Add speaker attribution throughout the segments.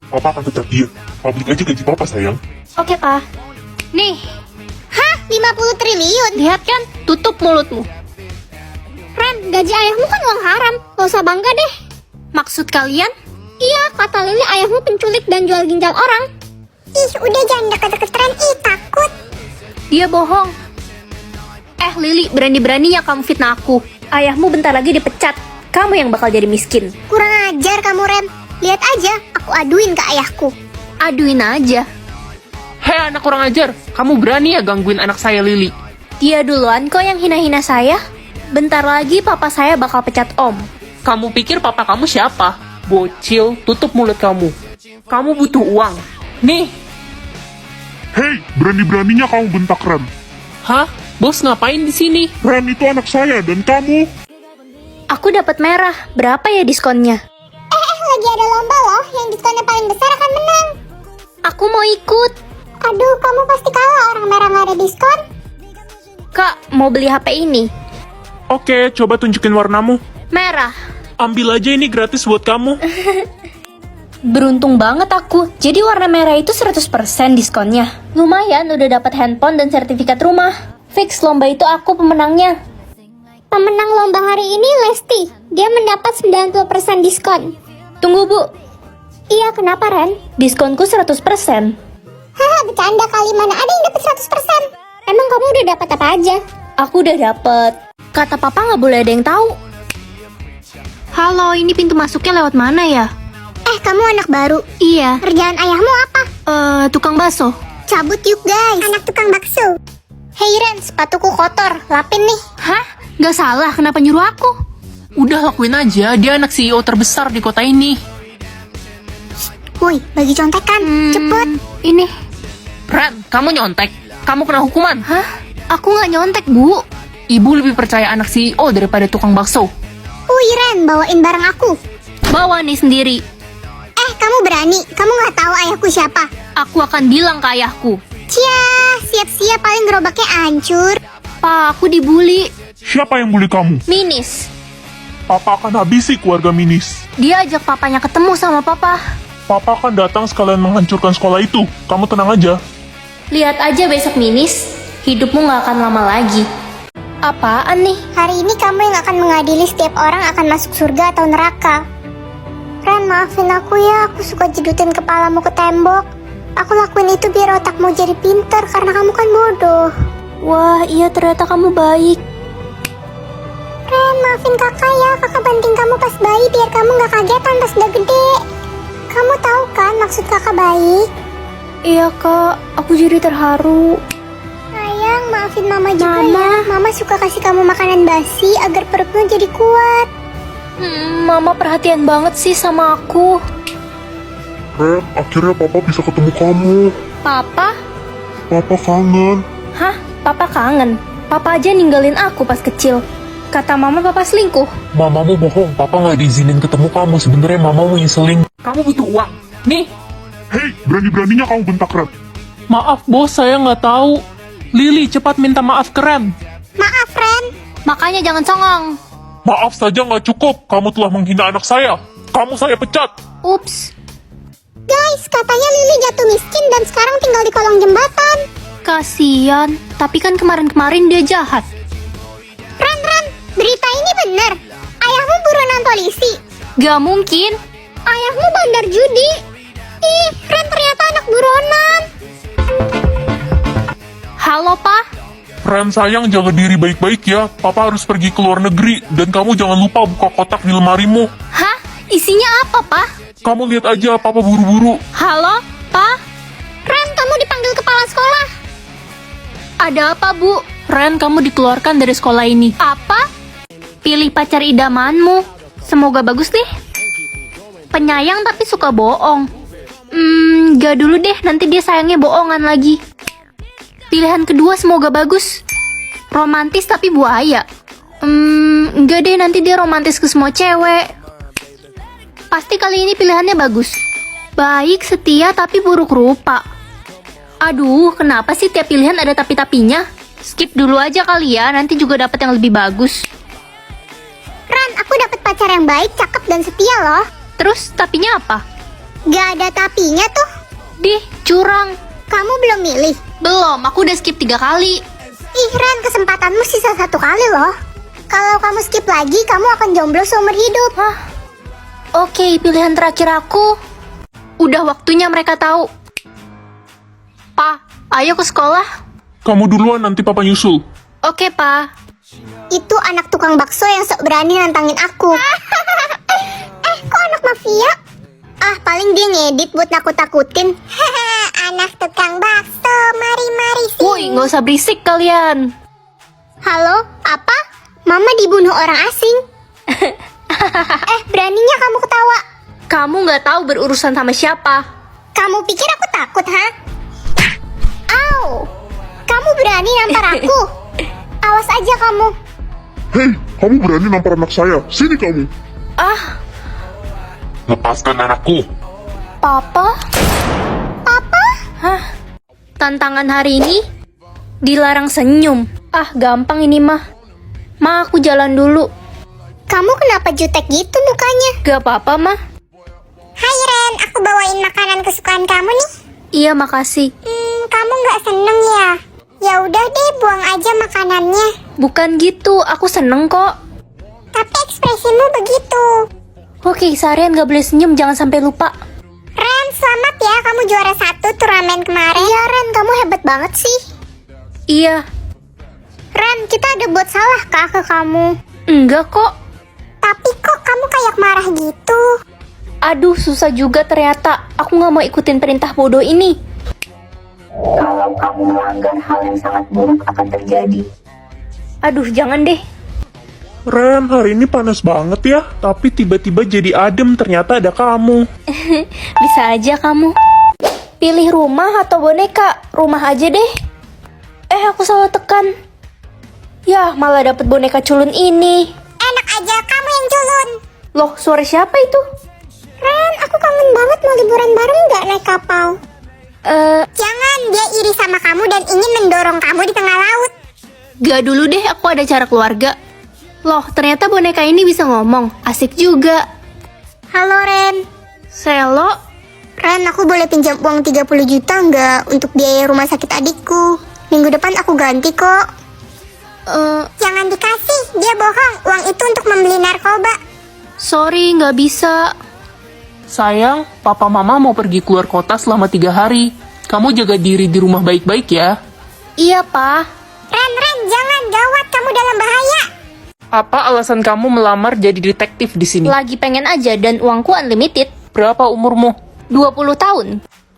Speaker 1: Papa akan pecat dia. Publik aja gaji papa, sayang.
Speaker 2: Oke, Pa. Nih,
Speaker 3: Hah? 50 triliun?
Speaker 2: lihat kan? Tutup mulutmu.
Speaker 3: Ren, gaji ayahmu kan uang haram. Gak usah bangga deh.
Speaker 2: Maksud kalian?
Speaker 3: Iya, kata Lili ayahmu penculik dan jual ginjal orang. Ih, udah jangan deket-deket Ren. Ih, takut.
Speaker 2: Dia bohong. Lili, berani-beraninya kamu fitnah aku. Ayahmu bentar lagi dipecat. Kamu yang bakal jadi miskin.
Speaker 3: Kurang ajar kamu, Ren. Lihat aja, aku aduin ke ayahku.
Speaker 2: Aduin aja.
Speaker 4: Hei anak kurang ajar, kamu berani ya gangguin anak saya Lili?
Speaker 2: Dia duluan kok yang hina-hina saya. Bentar lagi papa saya bakal pecat om.
Speaker 4: Kamu pikir papa kamu siapa? Bocil, tutup mulut kamu. Kamu butuh uang. Nih.
Speaker 1: Hei, berani-beraninya kamu bentak Ren.
Speaker 4: Hah? Bos ngapain di sini?
Speaker 1: Ren itu anak saya dan kamu.
Speaker 2: Aku dapat merah. Berapa ya diskonnya?
Speaker 3: Lagi ada lomba loh, yang diskonnya paling besar akan menang.
Speaker 2: Aku mau ikut.
Speaker 3: Aduh, kamu pasti kalah, orang merah nggak ada diskon.
Speaker 2: Kak, mau beli HP ini.
Speaker 4: Oke, coba tunjukin warnamu.
Speaker 2: Merah.
Speaker 4: Ambil aja ini gratis buat kamu.
Speaker 2: Beruntung banget aku. Jadi warna merah itu 100% diskonnya. Lumayan udah dapat handphone dan sertifikat rumah. Fix lomba itu aku pemenangnya.
Speaker 3: Pemenang lomba hari ini Lesti. Dia mendapat 90% diskon.
Speaker 2: Tunggu, Bu.
Speaker 3: Iya, kenapa Ren?
Speaker 2: Diskonku 100%.
Speaker 3: Haha, bercanda kali, mana ada yang dapat 100%. Emang kamu udah dapat apa aja?
Speaker 2: Aku udah dapet. Kata papa nggak boleh ada yang tahu. Halo, ini pintu masuknya lewat mana ya?
Speaker 3: Kamu anak baru.
Speaker 2: Iya,
Speaker 3: Kerjaan ayahmu apa?
Speaker 2: tukang bakso.
Speaker 3: Cabut yuk guys. Anak tukang bakso. Hei Ren, sepatuku kotor. Lapin nih.
Speaker 2: Hah? Nggak salah, kenapa nyuruh aku?
Speaker 4: Udah lakuin aja, dia anak CEO terbesar di kota ini.
Speaker 3: Woi, bagi contekan. Cepet.
Speaker 2: Ini.
Speaker 4: Ren, kamu nyontek. Kamu kena hukuman.
Speaker 2: Hah? Aku nggak nyontek, Bu.
Speaker 4: Ibu lebih percaya anak CEO daripada tukang bakso.
Speaker 3: Wih Ren, bawain barang aku.
Speaker 2: Bawa nih sendiri.
Speaker 3: Kamu berani? Kamu nggak tahu ayahku siapa?
Speaker 2: Aku akan bilang ke ayahku.
Speaker 3: Cia, siap-siap paling gerobaknya hancur.
Speaker 2: Pa, aku dibully.
Speaker 1: Siapa yang bully kamu?
Speaker 2: Minis.
Speaker 1: Papa akan habisi keluarga Minis.
Speaker 2: Dia ajak papanya ketemu sama papa.
Speaker 1: Papa akan datang sekalian menghancurkan sekolah itu. Kamu tenang aja.
Speaker 2: Lihat aja besok Minis. Hidupmu nggak akan lama lagi. Apaan nih?
Speaker 3: Hari ini kamu yang akan mengadili setiap orang akan masuk surga atau neraka. Ren, maafin aku ya, aku suka jedutin kepalamu ke tembok. Aku lakuin itu biar otakmu jadi pinter karena kamu kan bodoh.
Speaker 2: Wah, iya ternyata kamu baik.
Speaker 3: Ren, maafin kakak ya, kakak banting kamu pas bayi biar kamu gak kagetan pas udah gede. Kamu tahu kan maksud kakak baik?
Speaker 2: Iya kak, aku jadi terharu.
Speaker 3: Sayang, maafin mama juga ya. Mama suka kasih kamu makanan basi agar perutmu jadi kuat.
Speaker 2: Mama perhatian banget sih sama aku.
Speaker 1: Ren, akhirnya papa bisa ketemu kamu.
Speaker 2: Papa?
Speaker 1: Papa kangen.
Speaker 2: Hah? Papa kangen? Papa aja ninggalin aku pas kecil. Kata mama papa selingkuh.
Speaker 4: Mamamu bohong, papa nggak diizinin ketemu kamu. Sebenarnya mamamu nyeselin. Kamu butuh uang. Nih,
Speaker 1: Hei, berani-beraninya kamu bentak Ren.
Speaker 4: maaf bos, saya nggak tahu. Lili, cepat minta maaf ke Ren.
Speaker 3: Maaf Ren.
Speaker 2: Makanya jangan songong.
Speaker 1: Maaf saja nggak cukup. Kamu telah menghina anak saya. Kamu saya pecat.
Speaker 2: Ups.
Speaker 3: Guys, katanya Lili jatuh miskin dan sekarang tinggal di kolong jembatan.
Speaker 2: Kasian. Tapi kan kemarin-kemarin dia jahat.
Speaker 3: Ren, berita ini benar. Ayahmu buronan polisi.
Speaker 2: Gak mungkin.
Speaker 3: Ayahmu bandar judi. Ih, Ren ternyata anak buronan.
Speaker 2: Halo, Pa.
Speaker 1: Ren sayang, jaga diri baik-baik ya. Papa harus pergi ke luar negeri. Dan kamu jangan lupa buka kotak di lemarimu.
Speaker 2: Hah? Isinya apa, Pa?
Speaker 1: Kamu lihat aja, papa buru-buru.
Speaker 2: Halo, Pa?
Speaker 3: Ren, kamu dipanggil kepala sekolah.
Speaker 2: Ada apa, Bu? Ren, kamu dikeluarkan dari sekolah ini. Apa? Pilih pacar idamanmu. Semoga bagus deh. Penyayang tapi suka bohong. Gak dulu deh, nanti dia sayangnya bohongan lagi. Pilihan kedua semoga bagus. Romantis tapi buaya. Enggak deh, nanti dia romantis ke semua cewek. Pasti kali ini pilihannya bagus. Baik, setia tapi buruk rupa. Aduh, kenapa sih tiap pilihan ada tapi-tapinya? Skip dulu aja kali ya, nanti juga dapat yang lebih bagus.
Speaker 3: Ren, aku dapat pacar yang baik, cakep dan setia loh.
Speaker 2: Terus tapinya apa?
Speaker 3: Gak ada tapinya tuh.
Speaker 2: Dih, curang.
Speaker 3: Kamu belum milih.
Speaker 2: Belum, aku udah skip 3 kali.
Speaker 3: Ih, Ren, kesempatanmu sisa 1 kali loh. Kalau kamu skip lagi, kamu akan jomblo seumur hidup.
Speaker 2: Hah? Oke, pilihan terakhir aku. Udah waktunya mereka tahu. Pa, ayo ke sekolah.
Speaker 1: Kamu duluan, nanti papa nyusul.
Speaker 2: Oke, Pa.
Speaker 3: Itu anak tukang bakso yang sok berani nantangin aku. Kok anak mafia? Ah, paling dia ngedit buat nakut-takutin. Anak tukang bakso, mari-mari sini.
Speaker 2: Woi, nggak usah berisik kalian.
Speaker 3: Halo, apa? Mama dibunuh orang asing. Beraninya kamu ketawa.
Speaker 2: Kamu nggak tahu berurusan sama siapa.
Speaker 3: Kamu pikir aku takut, ha? Au! Kamu berani nampar aku? Awas aja kamu.
Speaker 1: Hei, kamu berani nampar anak saya. Sini kamu.
Speaker 2: Ah,
Speaker 1: Lepaskan anakku.
Speaker 2: Papa?
Speaker 3: Papa?
Speaker 2: Hah? Tantangan hari ini? Dilarang senyum. Ah, gampang ini mah. Ma, aku jalan dulu.
Speaker 3: Kamu kenapa jutek gitu mukanya?
Speaker 2: Gak apa-apa, mah.
Speaker 3: Hai Ren, aku bawain makanan kesukaan kamu nih.
Speaker 2: Iya, makasih.
Speaker 3: Kamu nggak seneng ya? Ya udah deh, buang aja makanannya.
Speaker 2: Bukan gitu, aku seneng kok.
Speaker 3: Tapi ekspresimu begitu.
Speaker 2: Oke, seharian gak boleh senyum, jangan sampai lupa.
Speaker 3: Ren, selamat ya, kamu juara 1 turnamen kemarin. Iya Ren, kamu hebat banget sih.
Speaker 2: Iya.
Speaker 3: Ren, kita ada buat salah kah ke kamu?
Speaker 2: Enggak kok.
Speaker 3: Tapi kok kamu kayak marah gitu?
Speaker 2: Aduh, susah juga ternyata. Aku gak mau ikutin perintah bodoh ini. Kalau kamu melanggar, hal yang sangat buruk akan terjadi. Aduh, jangan deh.
Speaker 1: Ren, hari ini panas banget ya. Tapi tiba-tiba jadi adem, ternyata ada kamu.
Speaker 2: Bisa aja kamu. Pilih rumah atau boneka? Rumah aja deh. Aku salah tekan. Yah, malah dapet boneka culun ini.
Speaker 3: Enak aja, kamu yang culun.
Speaker 2: Loh, suara siapa itu?
Speaker 3: Ren, aku kangen banget mau liburan bareng nggak naik kapal. Jangan, dia iri sama kamu dan ingin mendorong kamu di tengah laut.
Speaker 2: Gak dulu deh, aku ada acara keluarga. Loh, ternyata boneka ini bisa ngomong. Asik juga.
Speaker 3: Halo Ren.
Speaker 2: Selo?
Speaker 3: Ren, aku boleh pinjam uang 30 juta nggak untuk biaya rumah sakit adikku? Minggu depan aku ganti kok. Jangan dikasih, dia bohong. Uang itu untuk membeli narkoba.
Speaker 2: Sorry, nggak bisa.
Speaker 4: Sayang, papa mama mau pergi keluar kota selama 3 hari. Kamu jaga diri di rumah baik-baik ya.
Speaker 2: Iya, Pa.
Speaker 3: Ren, jangan, gawat, kamu dalam bahaya.
Speaker 4: Apa alasan kamu melamar jadi detektif di sini?
Speaker 2: Lagi pengen aja dan uangku unlimited.
Speaker 4: Berapa umurmu?
Speaker 2: 20 tahun.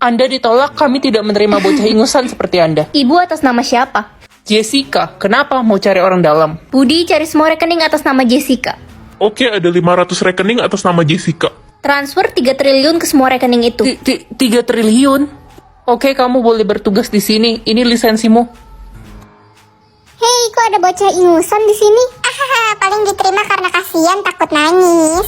Speaker 4: Anda ditolak, kami tidak menerima bocah ingusan seperti Anda.
Speaker 2: Ibu atas nama siapa?
Speaker 4: Jessica, kenapa mau cari orang dalam?
Speaker 2: Budi cari semua rekening atas nama Jessica.
Speaker 1: Oke, ada 500 rekening atas nama Jessica.
Speaker 2: Transfer 3 triliun ke semua rekening itu.
Speaker 4: 3 triliun? Oke, kamu boleh bertugas di sini. Ini lisensimu.
Speaker 3: Hei, kok ada bocah ingusan di sini? Paling diterima karena kasihan takut nangis.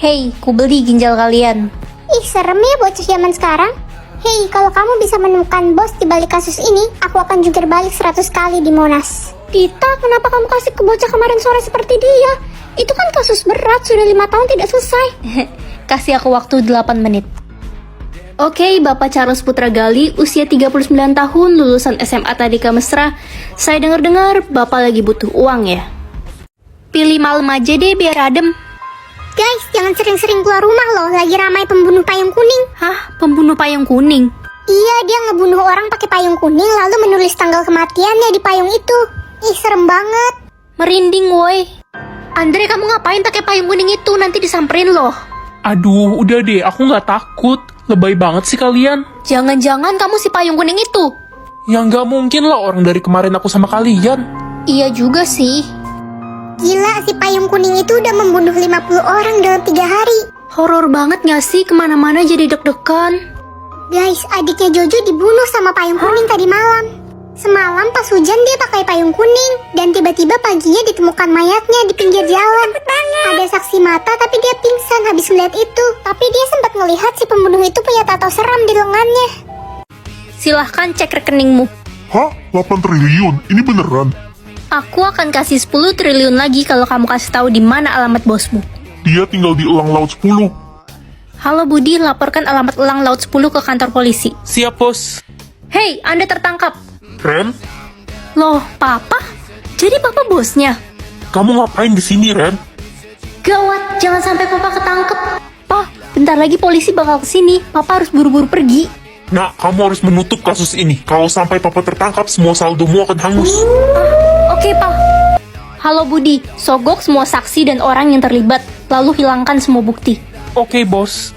Speaker 2: Hei, ku beli ginjal kalian.
Speaker 3: Ih, serem ya bocah zaman sekarang. Hei, kalau kamu bisa menemukan bos di balik kasus ini, aku akan jungkir balik 100 kali di Monas. Dita, kenapa kamu kasih ke bocah kemarin sore seperti dia? Itu kan kasus berat, sudah 5 tahun tidak selesai.
Speaker 2: Kasih aku waktu 8 menit. Oke, Bapak Charles Putra Gali, usia 39 tahun, lulusan SMA Tadika Mesra. Saya dengar-dengar Bapak lagi butuh uang ya. Pilih malam aja deh biar adem.
Speaker 3: Guys, jangan sering-sering keluar rumah loh, lagi ramai pembunuh payung kuning.
Speaker 2: Hah, pembunuh payung kuning?
Speaker 3: Iya, dia ngebunuh orang pakai payung kuning lalu menulis tanggal kematiannya di payung itu. Ih, serem banget.
Speaker 2: Merinding woi. Andre, kamu ngapain pakai payung kuning itu? Nanti disamperin loh.
Speaker 4: Aduh, udah deh, aku nggak takut. Lebay banget sih kalian.
Speaker 2: Jangan-jangan kamu si payung kuning itu?
Speaker 4: Ya nggak mungkin lah, orang dari kemarin aku sama kalian.
Speaker 2: Iya juga sih.
Speaker 3: Gila, si payung kuning itu udah membunuh 50 orang dalam 3 hari.
Speaker 2: Horor banget gak sih? Kemana-mana jadi deg-degan.
Speaker 3: Guys, adiknya Jojo dibunuh sama payung kuning tadi malam. Semalam pas hujan dia pakai payung kuning. Dan tiba-tiba paginya ditemukan mayatnya di pinggir jalan. Ada saksi mata tapi dia pingsan habis melihat itu. Tapi dia sempat ngelihat si pembunuh itu punya tato seram di lengannya.
Speaker 2: Silahkan cek rekeningmu.
Speaker 1: Hah? 8 triliun? Ini beneran?
Speaker 2: Aku akan kasih 10 triliun lagi kalau kamu kasih tahu di mana alamat bosmu.
Speaker 1: Dia tinggal di Elang Laut 10.
Speaker 2: Halo Budi, laporkan alamat Elang Laut 10 ke kantor polisi.
Speaker 4: Siap, bos.
Speaker 2: Hei, Anda tertangkap.
Speaker 1: Ren,
Speaker 2: Loh, Papa? Jadi Papa bosnya?
Speaker 1: kamu ngapain di sini, Ren?
Speaker 2: Gawat, jangan sampai Papa ketangkep. Pa, bentar lagi polisi bakal kesini. Papa harus buru-buru pergi.
Speaker 1: Nak, kamu harus menutup kasus ini. Kalau sampai papa tertangkap, semua saldomu akan hangus.
Speaker 2: Oke, Pa. Halo Budi, sogok semua saksi dan orang yang terlibat, lalu hilangkan semua bukti.
Speaker 4: Oke, bos.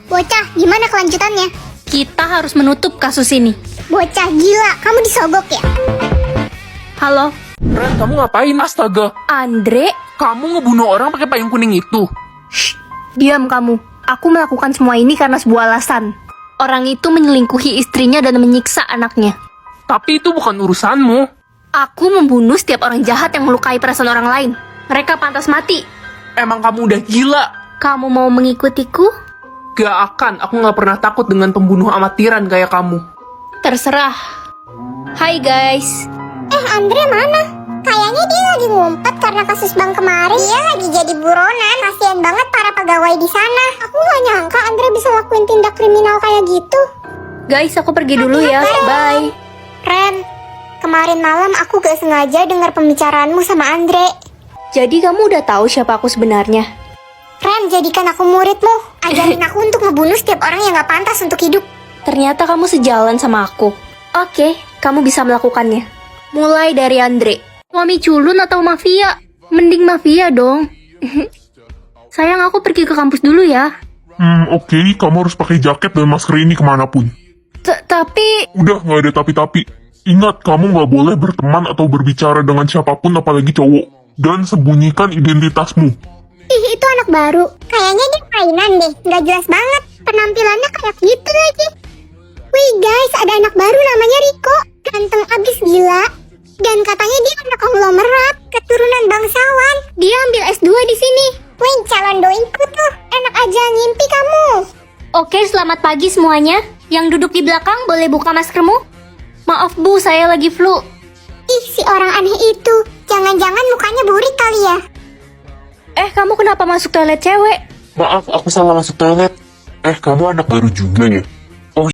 Speaker 3: Bocah, gimana kelanjutannya?
Speaker 2: Kita harus menutup kasus ini.
Speaker 3: Bocah gila, kamu disogok ya?
Speaker 2: Halo,
Speaker 4: Ren, kamu ngapain? Astaga,
Speaker 2: Andre?
Speaker 4: kamu ngebunuh orang pakai payung kuning itu.
Speaker 2: Diam kamu. Aku melakukan semua ini karena sebuah alasan. Orang itu menyelingkuhi istrinya dan menyiksa anaknya.
Speaker 4: Tapi itu bukan urusanmu.
Speaker 2: Aku membunuh setiap orang jahat yang melukai perasaan orang lain. Mereka pantas mati.
Speaker 4: Emang kamu udah gila?
Speaker 2: Kamu mau mengikutiku?
Speaker 4: Gak akan, aku gak pernah takut dengan pembunuh amatiran kayak kamu.
Speaker 2: Terserah. Hai guys.
Speaker 3: Andre mana? Kayaknya dia lagi ngumpet karena kasus bank kemarin. Dia lagi jadi buronan. Kasian banget para pegawai di sana. Aku gak nyangka Andre bisa lakuin tindak kriminal kayak gitu.
Speaker 2: Guys, aku pergi dulu ya. Bye.
Speaker 3: Ren, kemarin malam aku gak sengaja dengar pembicaraanmu sama Andre.
Speaker 2: Jadi kamu udah tahu siapa aku sebenarnya?
Speaker 3: Ren, jadikan aku muridmu. Ajarin aku untuk ngebunuh setiap orang yang gak pantas untuk hidup.
Speaker 2: Ternyata kamu sejalan sama aku. Oke, kamu bisa melakukannya. Mulai dari Andre. Suami culun atau mafia? Mending mafia dong. Sayang, aku pergi ke kampus dulu ya.
Speaker 1: Oke, kamu harus pakai jaket dan masker ini kemanapun.
Speaker 2: Tapi...
Speaker 1: Udah, nggak ada tapi-tapi. Ingat, kamu nggak boleh berteman atau berbicara dengan siapapun, apalagi cowok. Dan sembunyikan identitasmu.
Speaker 3: Ih, itu anak baru. Kayaknya dia mainan deh. Gak jelas banget. Penampilannya kayak gitu lagi. Wih guys, ada anak baru namanya Riko. Ganteng abis gila. Dan katanya dia anak konglomerat, keturunan bangsawan. Dia ambil S2 di sini. Wih, calon doiku tuh. Enak aja ngimpi kamu.
Speaker 2: Oke, selamat pagi semuanya. Yang duduk di belakang boleh buka maskermu? Maaf Bu, saya lagi flu.
Speaker 3: Ih, si orang aneh itu. Jangan-jangan mukanya burik kali ya.
Speaker 2: Kamu kenapa masuk toilet cewek?
Speaker 1: Maaf, aku salah masuk toilet. Kamu anak baru juga ya?